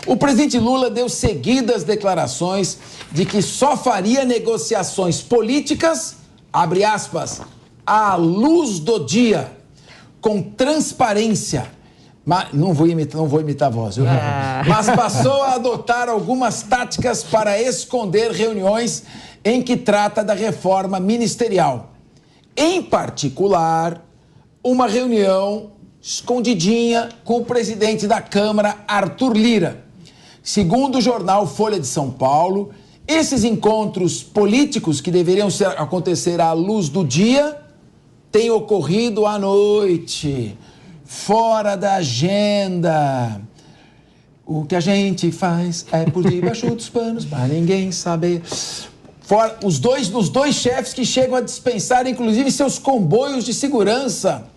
O presidente Lula deu seguidas declarações de que só faria negociações políticas, abre aspas, à luz do dia, com transparência. Mas, não vou imitar a voz, viu? Mas passou a adotar algumas táticas para esconder reuniões em que trata da reforma ministerial. Em particular, uma reunião escondidinha com o presidente da Câmara, Arthur Lira. Segundo o jornal Folha de São Paulo, esses encontros políticos que deveriam acontecer à luz do dia têm ocorrido à noite, fora da agenda. O que a gente faz é por debaixo dos panos para ninguém saber. Fora, os dois chefes que chegam a dispensar, inclusive, seus comboios de segurança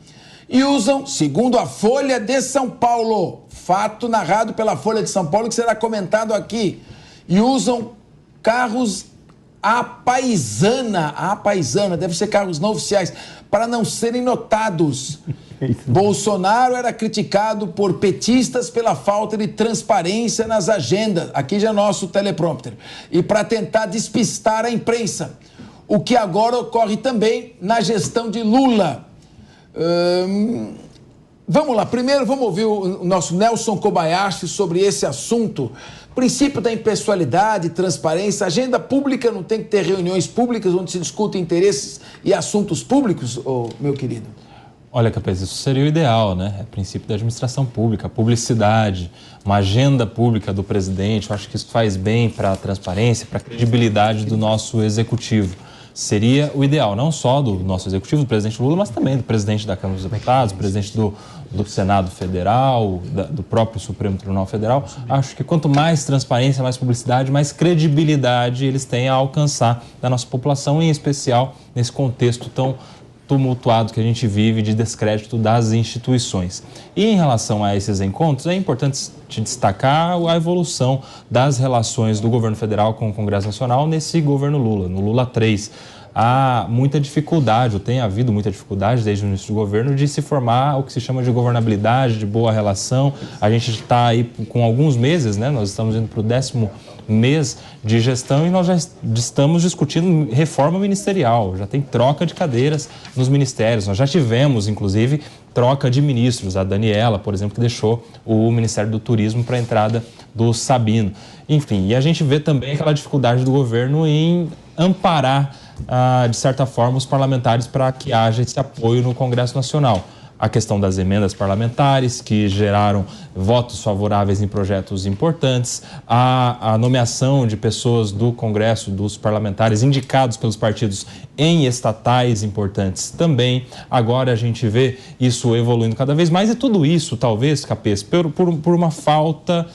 e usam, segundo a Folha de São Paulo, fato narrado pela Folha de São Paulo que será comentado aqui, e usam carros à paisana, deve ser carros não oficiais, para não serem notados. Bolsonaro era criticado por petistas pela falta de transparência nas agendas, aqui já é nosso teleprompter, e para tentar despistar a imprensa, o que agora ocorre também na gestão de Lula. Vamos lá, primeiro vamos ouvir o nosso Nelson Kobayashi sobre esse assunto. Princípio da impessoalidade, transparência, agenda pública não tem que ter reuniões públicas onde se discutem interesses e assuntos públicos, meu querido? Olha, Capês, isso seria o ideal, né? É o princípio da administração pública, publicidade, uma agenda pública do presidente. Eu acho que isso faz bem para a transparência, para a credibilidade do nosso executivo. Seria o ideal, não só do nosso executivo, do presidente Lula, mas também do presidente da Câmara dos Deputados, do presidente do Senado Federal, do próprio Supremo Tribunal Federal. Acho que quanto mais transparência, mais publicidade, mais credibilidade eles têm a alcançar da nossa população, em especial nesse contexto tão tumultuado que a gente vive de descrédito das instituições. E em relação a esses encontros, é importante te destacar a evolução das relações do governo federal com o Congresso Nacional nesse governo Lula, no Lula 3. Há muita dificuldade, ou tem havido muita dificuldade desde o início do governo de se formar o que se chama de governabilidade, de boa relação. A gente está aí com alguns meses, né? Nós estamos indo para o 10º mês de gestão e nós já estamos discutindo reforma ministerial, já tem troca de cadeiras nos ministérios. Nós já tivemos, inclusive, troca de ministros, a Daniela, por exemplo, que deixou o Ministério do Turismo para a entrada do Sabino. Enfim, e a gente vê também aquela dificuldade do governo em amparar, de certa forma, os parlamentares para que haja esse apoio no Congresso Nacional. A questão das emendas parlamentares, que geraram votos favoráveis em projetos importantes, a nomeação de pessoas do Congresso, dos parlamentares indicados pelos partidos em estatais importantes também. Agora a gente vê isso evoluindo cada vez mais, e tudo isso, talvez, Capês, por uma falta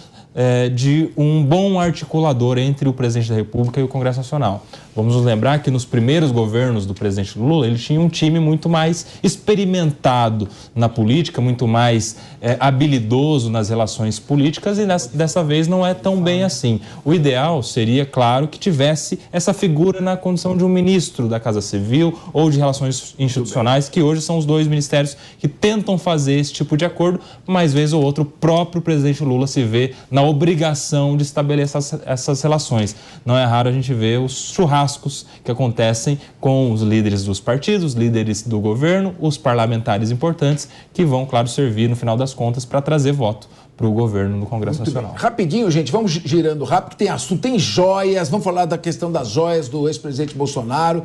de um bom articulador entre o presidente da República e o Congresso Nacional. Vamos nos lembrar que nos primeiros governos do presidente Lula, ele tinha um time muito mais experimentado na política, muito mais habilidoso nas relações políticas, e dessa vez não é tão bem assim. O ideal seria, claro, que tivesse essa figura na condição de um ministro da Casa Civil ou de Relações Institucionais, que hoje são os dois ministérios que tentam fazer esse tipo de acordo, mas vez ou outra o próprio presidente Lula se vê na obrigação de estabelecer essas relações. Não é raro a gente ver os churrascos que acontecem com os líderes dos partidos, líderes do governo, os parlamentares importantes, que vão, claro, servir, no final das contas, para trazer voto para o governo no Congresso Nacional. Rapidinho, gente, vamos girando rápido, tem assunto, tem joias, vamos falar da questão das joias do ex-presidente Bolsonaro.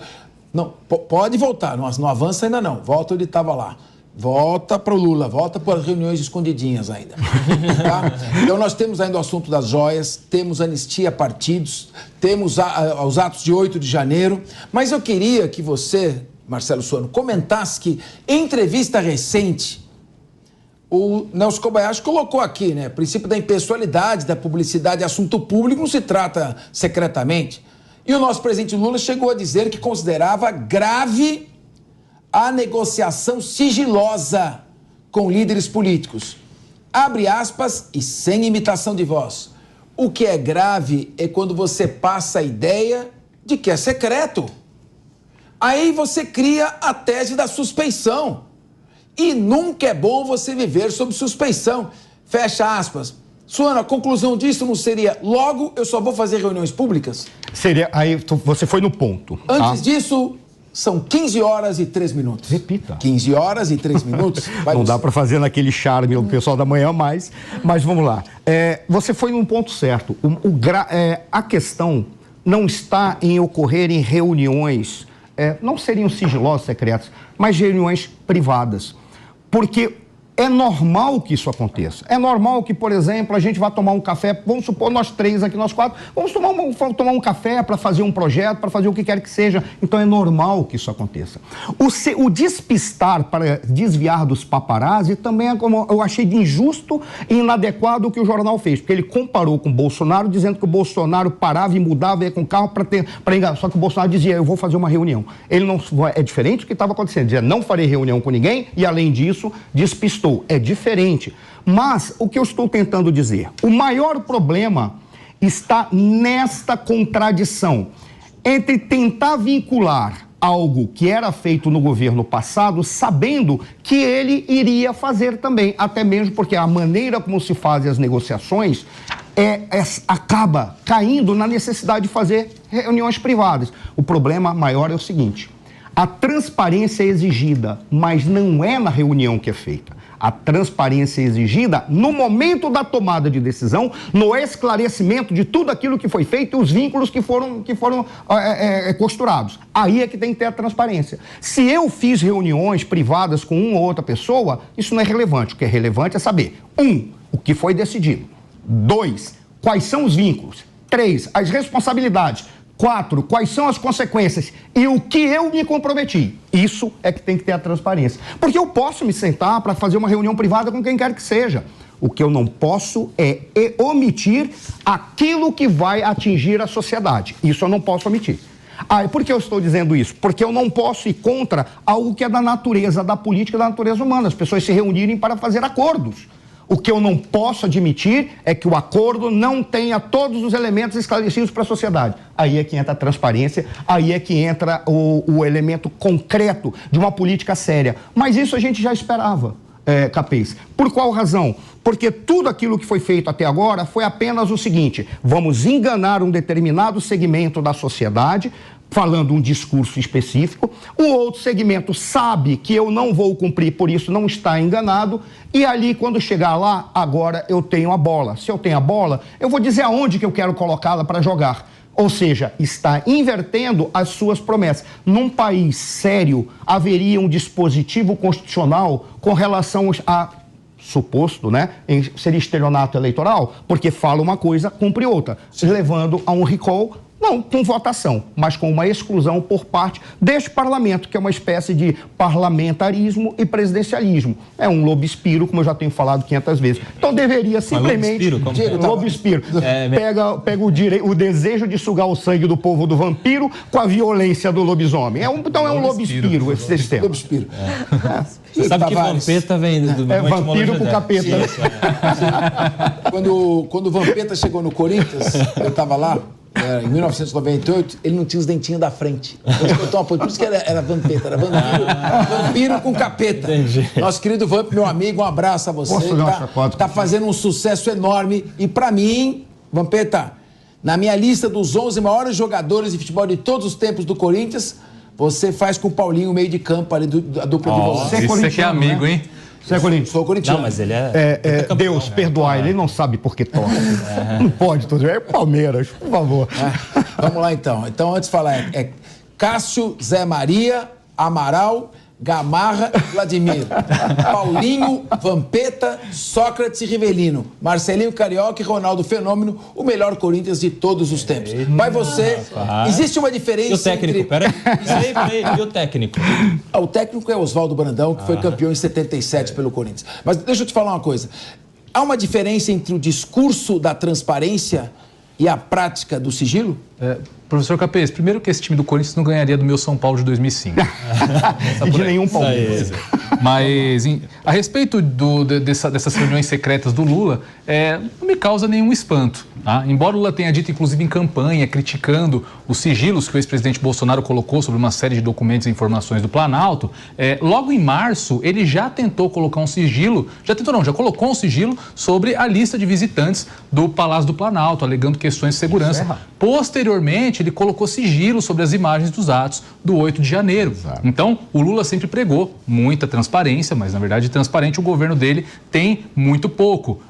Não, pode voltar, não avança ainda não, volta onde estava lá. Volta para o Lula, volta para as reuniões escondidinhas ainda. Tá? Então nós temos ainda o assunto das joias, temos anistia a partidos, temos os atos de 8 de janeiro, mas eu queria que você, Marcelo Suano, comentasse que em entrevista recente, o Nelson Kobayashi colocou aqui, né, princípio da impessoalidade, da publicidade, assunto público não se trata secretamente. E o nosso presidente Lula chegou a dizer que considerava grave a negociação sigilosa com líderes políticos. Abre aspas e sem imitação de voz. O que é grave é quando você passa a ideia de que é secreto. Aí você cria a tese da suspeição. E nunca é bom você viver sob suspeição. Fecha aspas. Suana, a conclusão disso não seria, logo eu só vou fazer reuniões públicas? Seria, aí você foi no ponto. Antes disso, são 15 horas e 3 minutos. Repita. 15 horas e 3 minutos. Não dá para fazer naquele charme o pessoal da manhã mais, mas vamos lá. Você foi num ponto certo. A questão não está em ocorrer em reuniões, não seriam sigilosas, secretas, mas reuniões privadas. Porque é normal que isso aconteça. É normal que, por exemplo, a gente vá tomar um café, vamos supor, nós três aqui, nós quatro, vamos tomar um café para fazer um projeto, para fazer o que quer que seja. Então é normal que isso aconteça. O despistar para desviar dos paparazzi também é como eu achei de injusto e inadequado o que o jornal fez, porque ele comparou com o Bolsonaro, dizendo que o Bolsonaro parava e mudava, ia com o carro para enganar. Só que o Bolsonaro dizia, eu vou fazer uma reunião. Ele não é diferente do que estava acontecendo, dizia, não farei reunião com ninguém e, além disso, despistou. É diferente. Mas o que eu estou tentando dizer, o maior problema está nesta contradição entre tentar vincular algo que era feito no governo passado, sabendo que ele iria fazer também, até mesmo porque a maneira como se fazem as negociações acaba caindo na necessidade de fazer reuniões privadas. O problema maior é o seguinte, a transparência é exigida, mas não é na reunião que é feita. A transparência é exigida no momento da tomada de decisão, no esclarecimento de tudo aquilo que foi feito e os vínculos que foram costurados. Aí é que tem que ter a transparência. Se eu fiz reuniões privadas com uma ou outra pessoa, isso não é relevante. O que é relevante é saber, 1, o que foi decidido. 2, quais são os vínculos. 3, as responsabilidades. 4, quais são as consequências e o que eu me comprometi. Isso é que tem que ter a transparência. Porque eu posso me sentar para fazer uma reunião privada com quem quer que seja. O que eu não posso é omitir aquilo que vai atingir a sociedade. Isso eu não posso omitir. Por que eu estou dizendo isso? Porque eu não posso ir contra algo que é da natureza da política, da natureza humana. As pessoas se reunirem para fazer acordos. O que eu não posso admitir é que o acordo não tenha todos os elementos esclarecidos para a sociedade. Aí é que entra a transparência, aí é que entra o elemento concreto de uma política séria. Mas isso a gente já esperava, Capês. Por qual razão? Porque tudo aquilo que foi feito até agora foi apenas o seguinte, vamos enganar um determinado segmento da sociedade, falando um discurso específico, o outro segmento sabe que eu não vou cumprir, por isso não está enganado, e ali, quando chegar lá, agora eu tenho a bola. Se eu tenho a bola, eu vou dizer aonde que eu quero colocá-la para jogar. Ou seja, está invertendo as suas promessas. Num país sério, haveria um dispositivo constitucional com relação a suposto, né, seria estelionato eleitoral, porque fala uma coisa, cumpre outra, levando a um recall. Não com votação, mas com uma exclusão por parte deste parlamento, que é uma espécie de parlamentarismo e presidencialismo. É um lobespiro, como eu já tenho falado 500 vezes. Então deveria simplesmente... Lobespiro. Pega o desejo de sugar o sangue do povo do vampiro com a violência do lobisomem. Então é um lobespiro esse sistema. Lobespiro. Você sabe que Vampeta vem do vampiro com capeta. Quando o Vampeta chegou no Corinthians, eu estava lá, em 1998, ele não tinha os dentinhos da frente. Por isso que era Vampeta, era vampiro com capeta. Entendi. Nosso querido Vamp, meu amigo, um abraço a você. Tá fazendo um sucesso enorme. E pra mim, Vampeta, na minha lista dos 11 maiores jogadores de futebol de todos os tempos do Corinthians, você faz com o Paulinho o meio de campo ali, a dupla de volante. Isso aqui é amigo, né? Hein? Você é corintiano? Sou corintiano. Não, mas ele Deus, perdoai, ele não sabe por que torce. Não pode torcer. É Palmeiras, por favor. Vamos lá, então. Então, antes de falar, Cássio, Zé Maria, Amaral, Gamarra e Vladimir. Paulinho, Vampeta, Sócrates e Rivelino. Marcelinho Carioca e Ronaldo Fenômeno, o melhor Corinthians de todos os tempos. Vai você. Existe uma diferença. E o técnico? Entre... Peraí. E o técnico? O técnico é Oswaldo Brandão, que foi campeão em 77 pelo Corinthians. Mas deixa eu te falar uma coisa. Há uma diferença entre o discurso da transparência e a prática do sigilo? Professor Capês, primeiro que esse time do Corinthians não ganharia do meu São Paulo de 2005. E de nenhum Palmeiras. Mas a respeito dessas reuniões secretas do Lula, não me causa nenhum espanto. Tá? Embora o Lula tenha dito, inclusive em campanha, criticando os sigilos que o ex-presidente Bolsonaro colocou sobre uma série de documentos e informações do Planalto, logo em março ele já tentou colocar um sigilo, já colocou um sigilo sobre a lista de visitantes do Palácio do Planalto, alegando questões de segurança. Posteriormente, ele colocou sigilo sobre as imagens dos atos do 8 de janeiro. Exato. Então, o Lula sempre pregou muita transparência, mas, na verdade, transparente o governo dele tem muito pouco.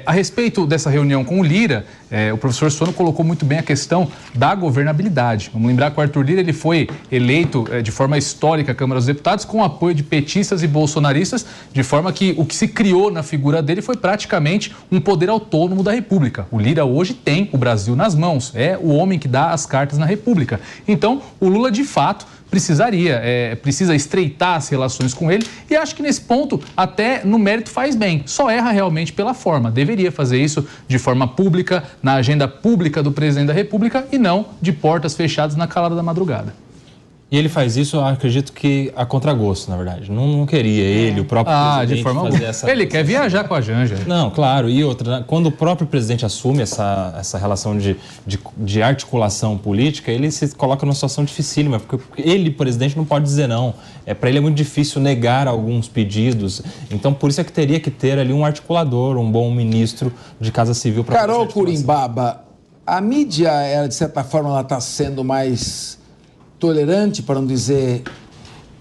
A respeito dessa reunião com o Lira, o professor Suano colocou muito bem a questão da governabilidade. Vamos lembrar que o Arthur Lira ele foi eleito de forma histórica à Câmara dos Deputados com apoio de petistas e bolsonaristas, de forma que o que se criou na figura dele foi praticamente um poder autônomo da República. O Lira hoje tem o Brasil nas mãos, é o homem que dá as cartas na República. Então, o Lula, de fato, precisa estreitar as relações com ele e acho que nesse ponto até no mérito faz bem, só erra realmente pela forma, deveria fazer isso de forma pública, na agenda pública do presidente da República e não de portas fechadas na calada da madrugada. E ele faz isso, eu acredito que a contragosto, na verdade. Não queria ele, o próprio presidente, de forma fazer essa... Ele quer viajar com a Janja. Não, claro. E outra, quando o próprio presidente assume essa relação de articulação política, ele se coloca numa situação dificílima, porque ele, presidente, não pode dizer não. Para ele é muito difícil negar alguns pedidos. Então, por isso é que teria que ter ali um articulador, um bom ministro de Casa Civil para fazer Carol Curimbaba, a mídia, ela, de certa forma, ela está sendo mais tolerante, para não dizer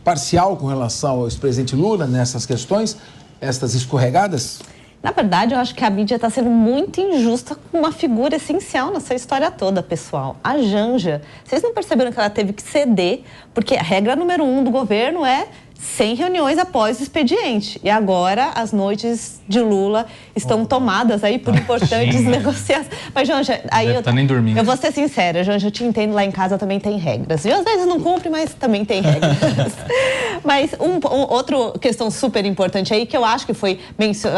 parcial, com relação ao ex-presidente Lula nessas questões, estas escorregadas? Na verdade, eu acho que a mídia está sendo muito injusta com uma figura essencial nessa história toda, pessoal. A Janja. Vocês não perceberam que ela teve que ceder? Porque a regra número 1 do governo é 100 reuniões após o expediente. E agora as noites de Lula estão tomadas aí por importantes negociações. Mas, Janja, aí eu vou ser sincera, Janja, eu te entendo, lá em casa também tem regras. E às vezes não cumpre, mas também tem regras. Mas outra questão super importante aí, que eu acho que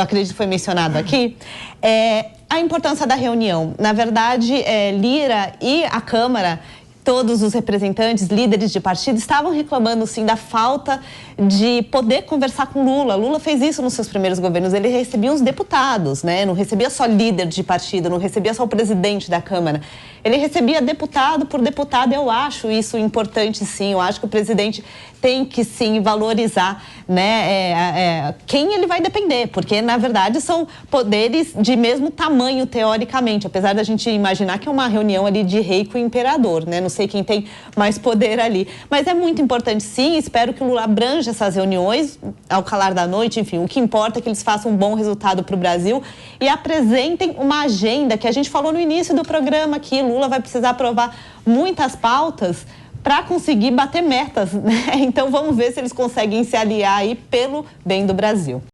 acredito que foi mencionado aqui, é a importância da reunião. Na verdade, Lira e a Câmara, todos os representantes, líderes de partido, estavam reclamando, sim, da falta de poder conversar com Lula. Lula fez isso nos seus primeiros governos. Ele recebia os deputados, né? Não recebia só líder de partido, não recebia só o presidente da Câmara. Ele recebia deputado por deputado. Eu acho isso importante, sim. Eu acho que o presidente tem que, sim, valorizar, né, quem ele vai depender, porque, na verdade, são poderes de mesmo tamanho, teoricamente, apesar da gente imaginar que é uma reunião ali de rei com o imperador, né? Não sei quem tem mais poder ali. Mas é muito importante, sim. Espero que o Lula abranja essas reuniões ao calar da noite. Enfim, o que importa é que eles façam um bom resultado para o Brasil e apresentem uma agenda que a gente falou no início do programa aqui. Lula vai precisar aprovar muitas pautas para conseguir bater metas, né? Então vamos ver se eles conseguem se aliar aí pelo bem do Brasil.